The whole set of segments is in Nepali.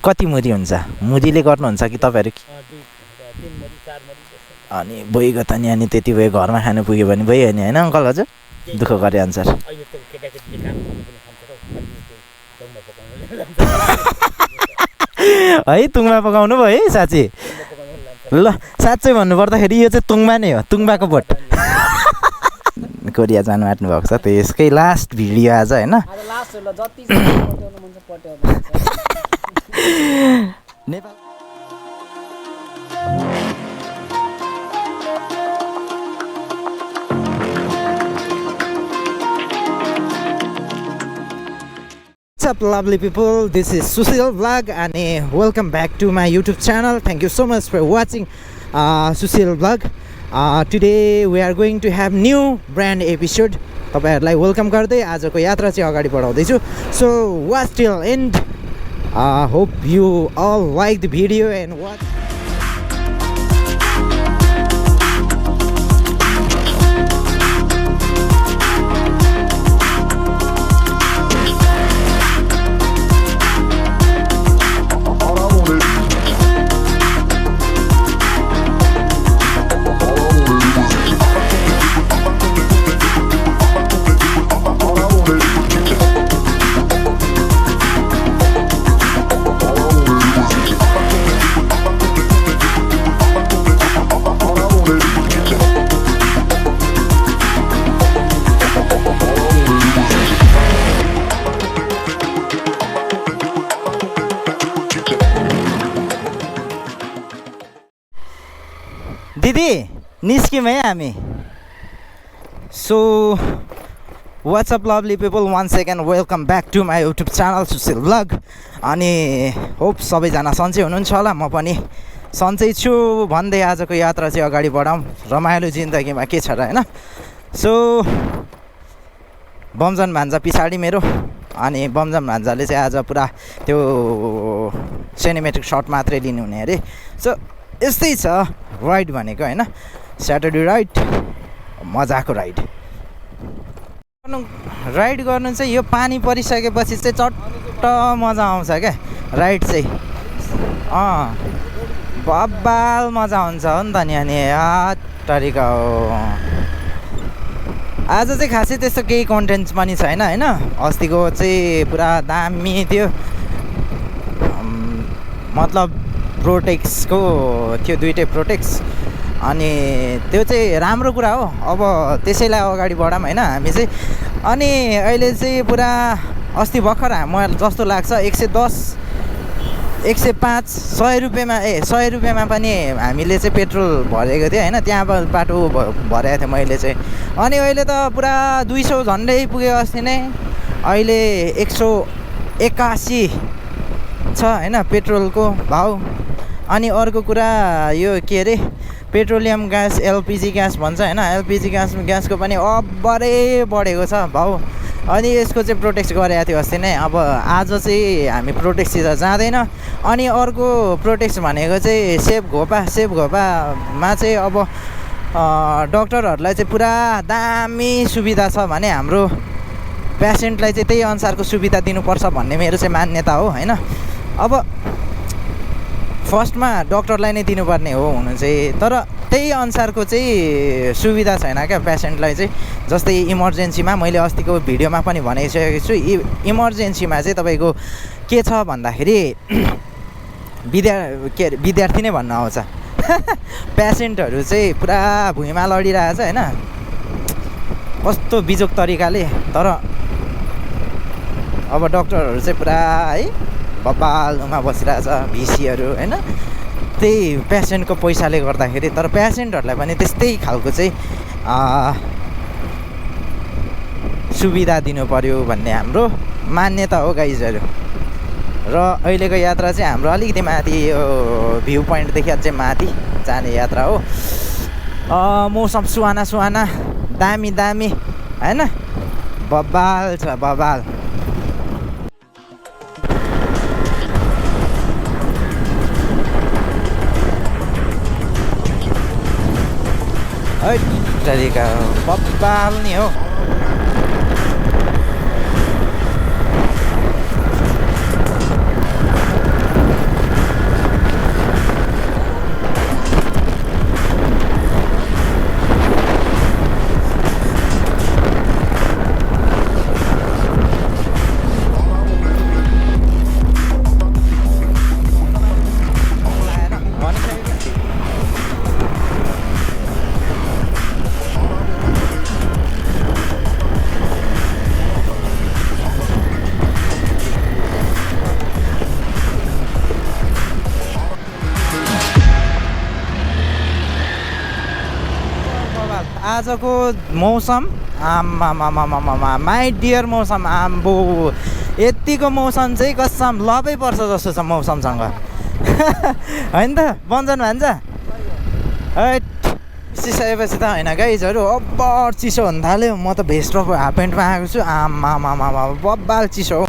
कति मुरी हुन्छ? मुरीले गर्नुहुन्छ कि तपाईँहरू? अनि भइगयो त नि, अनि त्यति भयो घरमा खानु पुग्यो भने भइयो नि होइन अङ्कल? हजुर दुःख गरे अनुसार है तुङमा पकाउनु भयो है साँच्ची? ल साँच्चै भन्नुपर्दाखेरि यो चाहिँ तुङमा नै हो, तुङबाको बोट। कोरिया जानु आँट्नु भएको छ, त्यसकै लास्ट भिडियो आज होइन। Nepal What's up lovely people, this is Shusil vlog and welcome back to my YouTube channel. Thank you so much for watching Shusil vlog. Today we are going to have new brand episode. तपाईहरुलाई वेलकम गर्दै आजको यात्रा चाहिँ अगाडि बढाउँदै छु. So watch till end. Hope you all like the video and watch. दिदी निस्क्यौँ है हामी. So what's up lovely people, once again welcome back to my YouTube channel Shusil vlog. अनि होप सबैजना सन्चै हुनुहुन्छ होला, म पनि सन्चै छु भन्दै आजको यात्रा चाहिँ अगाडि बढाउँ. रमाइलो जिन्दगीमा के छ र होइन. सो बमजन भान्जा पछाडि मेरो, अनि बमजन भान्जाले चाहिँ आज पुरा त्यो सिनेमेटिक सर्ट मात्रै लिनुहुने अरे. सो यस्तै छ राइड भनेको होइन, स्याटरडे राइड, मजाको राइड. राइड गर्नु चाहिँ यो पानी परिसकेपछि चाहिँ चट्ट मजा आउँछ क्या राइड चाहिँ. बब्बाल मजा हुन्छ हो नि त नि. अनि तरिका हो आज चाहिँ खासै त्यस्तो केही कन्टेन्ट पनि छैन होइन. अस्तिको चाहिँ पुरा दामी थियो, मतलब प्रोटेक्सको थियो, दुइटै प्रोटेक्स. अनि त्यो चाहिँ राम्रो कुरा हो. अब त्यसैलाई अगाडि बढाऊँ होइन हामी चाहिँ. अनि अहिले चाहिँ पुरा अस्ति भर्खर मलाई जस्तो लाग्छ 110 105 100 रुपियाँमा 100 रुपियाँमा पनि हामीले चाहिँ पेट्रोल भरेको थियो होइन. त्यहाँ बाटो भरेको थिएँ मैले चाहिँ. अनि अहिले त पुरा 200 झन्डै पुग्यो अस्ति नै. अहिले 181 छ होइन पेट्रोलको भाउ. अनि अर्को कुरा यो के अरे पेट्रोलियम ग्यास, एलपिजी ग्यास भन्छ होइन, एलपिजी ग्यासको पनि अब्बरै बढेको छ भाउ. अनि यसको चाहिँ प्रोटेक्ट गरेको थियो अस्ति नै. अब आज चाहिँ हामी प्रोटेक्टसित जाँदैन. अनि अर्को प्रोटेक्ट भनेको चाहिँ सेफ घोपामा चाहिँ अब डक्टरहरूलाई चाहिँ पुरा दामी सुविधा छ भने हाम्रो पेसेन्टलाई चाहिँ त्यही अनुसारको सुविधा दिनुपर्छ भन्ने मेरो चाहिँ मान्यता हो होइन. अब फर्स्टमा डक्टरलाई नै दिनुपर्ने हो हुनु चाहिँ, तर त्यही अनुसारको चाहिँ सुविधा छैन क्या पेसेन्टलाई चाहिँ. जस्तै इमर्जेन्सीमा मैले अस्तिको भिडियोमा पनि भनिसकेको छु, इमर्जेन्सीमा चाहिँ तपाईँको के छ भन्दाखेरि विद्यार्थी नै भन्न आउँछ. पेसेन्टहरू चाहिँ पुरा भुइँमा लडिरहेछ होइन, कस्तो बिजोक तरिकाले. तर अब डक्टरहरू चाहिँ पुरा है बब्बालमा बसिरहेछ, भिसीहरू होइन, त्यही पेसेन्टको पैसाले गर्दाखेरि. तर पेसेन्टहरूलाई पनि त्यस्तै खालको चाहिँ सुविधा दिनु पर्यो भन्ने हाम्रो मान्यता हो गाइजहरू. र अहिलेको यात्रा चाहिँ हाम्रो अलिकति माथि यो भ्यू पोइन्टदेखि अझै माथि जाने यात्रा हो. मौसम सुहाना दामी होइन, बब्बाल छ बब्बाल. तरिका बब्बाल नि हो. आजको मौसम आम्मामामामामा माई डियर मौसम आम्बो यतिको मौसम चाहिँ कसम लभै पर्छ जस्तो छ मौसमसँग होइन त बन्जन भान्जा हैट चिसोएपछि त होइन गाइजहरू अब्बर चिसो हुन थाल्यो म त भेस्ट र हाफ प्यान्टमा आएको छु आम्मामामा बब्बाल चिसो हो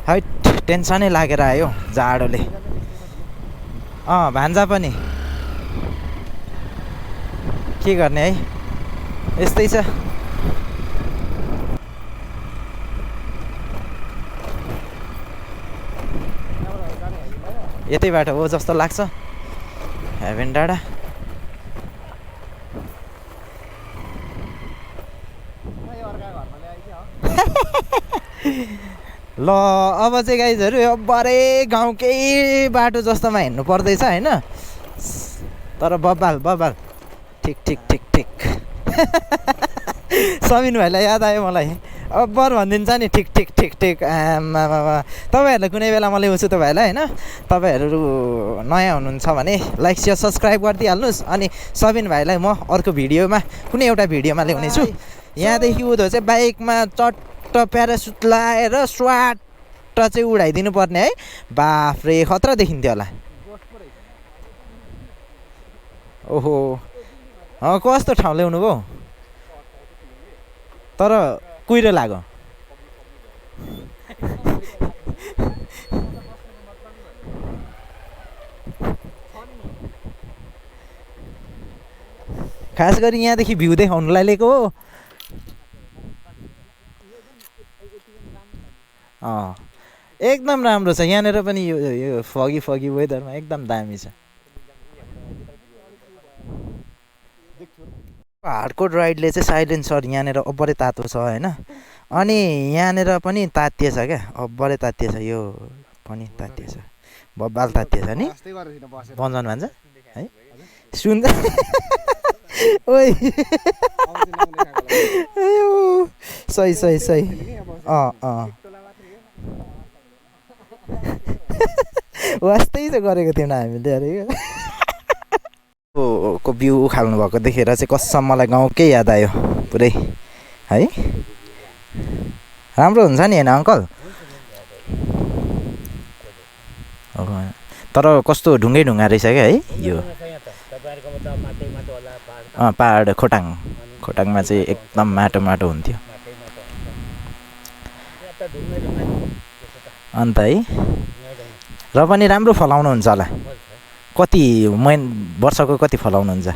हैट टेन्सनै लागेर आयो जाडोले भान्जा पनि के गर्ने है यस्तै छ यतैबाट हो जस्तो लाग्छ हेभेन डाँडा ल अब चाहिँ गाइजहरू अब्बरै गाउँकै बाटो जस्तोमा हिँड्नु पर्दैछ होइन तर बब्बाल बब्बाल ठिक ठिक ठिक ठिक सबिन भाइलाई याद आयो मलाई अब्बर भनिदिन्छ नि ठिक ठिक ठिक ठिक तपाईँहरूलाई कुनै बेला म ल्याउँछु तपाईँहरूलाई होइन तपाईँहरू नयाँ हुनुहुन्छ भने लाइक सेयर सब्सक्राइब गरिदिइहाल्नुहोस् अनि सबिन भाइलाई म अर्को भिडियोमा कुनै एउटा भिडियोमा ल्याउने छु यहाँदेखि उधो चाहिँ बाइकमा चट्ट प्यारासुट लाएर स्वाट चाहिँ उडाइदिनु पर्ने है बाफ्रे खतरा देखिन्थ्यो होला ओहो कस्तो ठाउँ ल्याउनु भयो तर कुहिरो लाग्यो खास गरी यहाँदेखि भ्यू देखाउनुलाई लिएको हो एकदम राम्रो छ यहाँनिर पनि यो फगी फगी वेदरमा एकदम दामी छ हार्डकोर राइडले चाहिँ साइलेन्सर यहाँनिर अब्बरै तातो छ होइन अनि यहाँनिर पनि तातिएछ क्या अब्बरै तातिएछ यो पनि तातिएछ बब्बाल तातिएछ नि बन्जन भन्छ है सुन्दा ओइ सही सही सही वास्तै चाहिँ गरेको थियौँ न हामीले अरे को भ्यू उखाल्नु भएको देखेर चाहिँ कसम मलाई गाउँकै याद आयो पुरै है राम्रो हुन्छ नि होइन अङ्कल तर कस्तो ढुङ्गै ढुङ्गा रहेछ क्या है यो पहाड खोटाङमा चाहिँ एकदम माटो माटो हुन्थ्यो अन्त है र पनि राम्रो फलाउनुहुन्छ होला कति वर्षको कति फलाउनुहुन्छ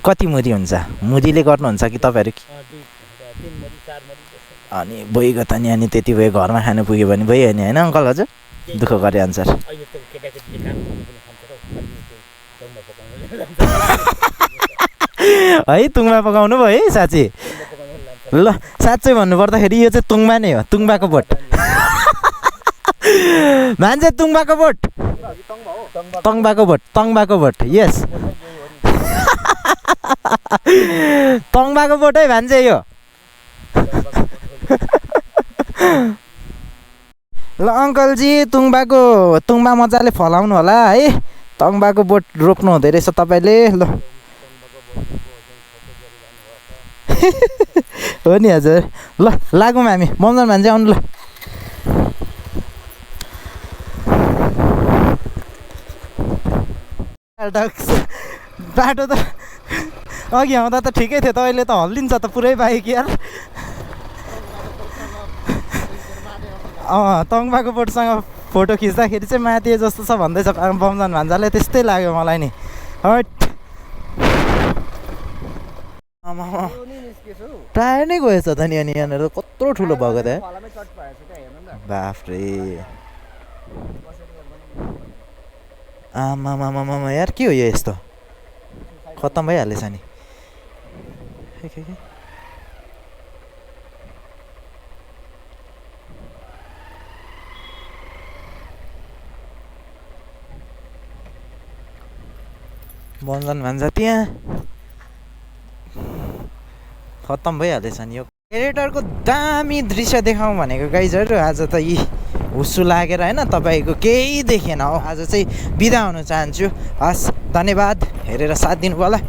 कति मुरी हुन्छ मुरीले गर्नुहुन्छ कि तपाईँहरू अनि भइगयो त नि अनि त्यति भयो घरमा खानु पुग्यो भने भइयो नि होइन अङ्कल हजुर दुःख गरे अनुसार है तुङमा पकाउनु भयो है साँच्ची ल साँच्चै भन्नुपर्दाखेरि यो चाहिँ तुङमा नै हो तुङबाको बोट मान्छे तुङबाको बोट तङबाको बोट यस तङबाको बोट है भान्जे यो ल अङ्कलजी तुङबा मजाले फलाउनु होला है तङबाको बोट रोप्नु हुँदै रहेछ तपाईँले ल हो नि हजुर ल लागौँ हामी बन्जन भान्जे आउनु ल बाटो त अघि आउँदा त ठिकै थियो त अहिले त हल्लिन्छ त पुरै बाइक यार तङबाको बोटसँग फोटो खिच्दाखेरि चाहिँ माथि जस्तो छ भन्दैछ बमजन भान्जाले त्यस्तै लाग्यो मलाई नि हट प्रायः नै गएछ त नि अनि यहाँनिर कत्रो ठुलो भएको त बाफ्रे आमामामामा यार के हो यो यस्तो खत्तम भइहालेछ नि बन्जन भान्जा त्यहाँ खत्तम भइहालेछ नि यो क्यारेक्टरको दामी दृश्य देखाउँ भनेको गाइजहरू आज त यी हुस्सु लागेर होइन तपाईँको केही देखेन हो। आज चाहिँ बिदा हुन चाहन्छु। हस्, धन्यवाद हेरेर साथ दिनुभयो होला।